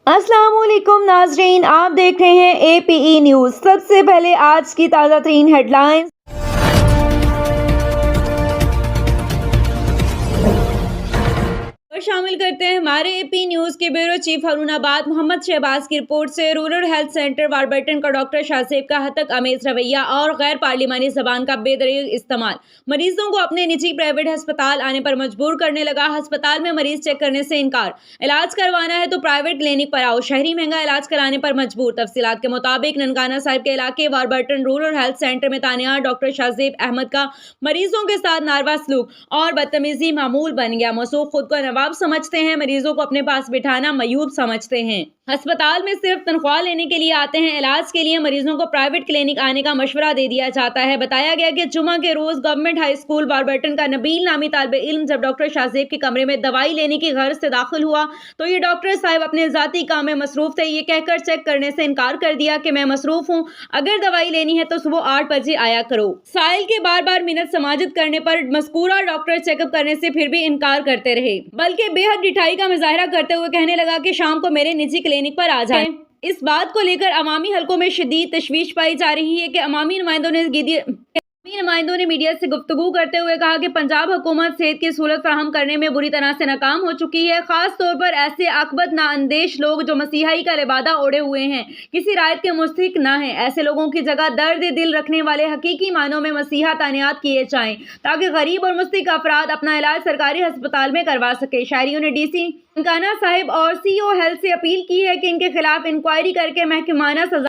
अस्सलाम वालेकुम नाजरीन, आप देख रहे हैं APE न्यूज़। सबसे पहले आज की ताज़ा तरीन हेडलाइंस। शामिल करते हैं हमारे AP न्यूज़ के ब्यूरो चीफ हरुणाबाद मोहम्मद शहबाज की रिपोर्ट से। रूरल हेल्थ सेंटर वारबर्टन का डॉक्टर शाहजेब का हद तक अमेज रवैया और गैर पार्लिमानी जबान का बेदरीग इस्तेमाल मरीजों को अपने निजी प्राइवेट अस्पताल आने पर मजबूर करने लगा। अस्पताल में मरीज चेक करने से इनकार, इलाज करवाना है तो प्राइवेट क्लिनिक पर आओ, शहरी महंगा इलाज कराने पर मजबूर। तफसीलात के मुताबिक ननकाना साहिब के इलाके वारबर्टन रूरल हेल्थ सेंटर में तानियात डॉक्टर शाहजेब अहमद का मरीजों के साथ नारवा सलूक और बदतमीजी मामूल बन गया। मसूख खुद को नवाब समझते हैं, मरीजों को अपने पास बिठाना मयूब समझते हैं। अस्पताल में सिर्फ तनख्वाह लेने के लिए आते हैं। इलाज के लिए मरीजों को प्राइवेट क्लिनिक आने का मशवरा दे दिया जाता है। बताया गया कि जुमा के रोज गवर्नमेंट हाई स्कूल वारबर्टन का नबील नामी तालिब इल्म जब डॉक्टर शाहजेब के कमरे में दवाई लेने की गर्ज से दाखिल हुआ तो ये डॉक्टर साहब अपने जाती काम में मसरूफ थे। ये कहकर चेक करने से इनकार कर दिया कि मैं मसरूफ हूँ, अगर दवाई लेनी है तो सुबह 8 बजे आया करो। साहिल के बार बार मिन्नत समाजत करने पर मज़कूरा डॉक्टर चेकअप करने से फिर भी इनकार करते रहे, बल्कि बेहद डिठाई का मुजाहरा करते हुए कहने लगा कि शाम को मेरे निजी क्लिनिक पर आ जाए। इस बात को लेकर अवामी हलकों में शदीद तशवीश पाई जा रही है कि अवामी नुमाइंदों ने मीडिया से गुफ्तगू करते हुए कहा कि पंजाब हुकूमत सेहत की सहूलत फराहम करने में बुरी तरह से नाकाम हो चुकी है। खास तौर पर ऐसे आकबत नाअंदेश लोग जो मसीहाई का लिबादा ओढ़े हुए हैं, किसी रायत के मुस्तहिक ना हैं। ऐसे लोगों की जगह दर्द दिल रखने वाले हकीकी मानों में मसीहा तानियात किए जाएं ताकि गरीब और मुस्तहिक अफराद अपना इलाज सरकारी अस्पताल में करवा सके। शायरियों ने DC ननकाना साहिब और CO हेल्थ से अपील की है कि इनके खिलाफ इंक्वायरी करके महकमाना सजा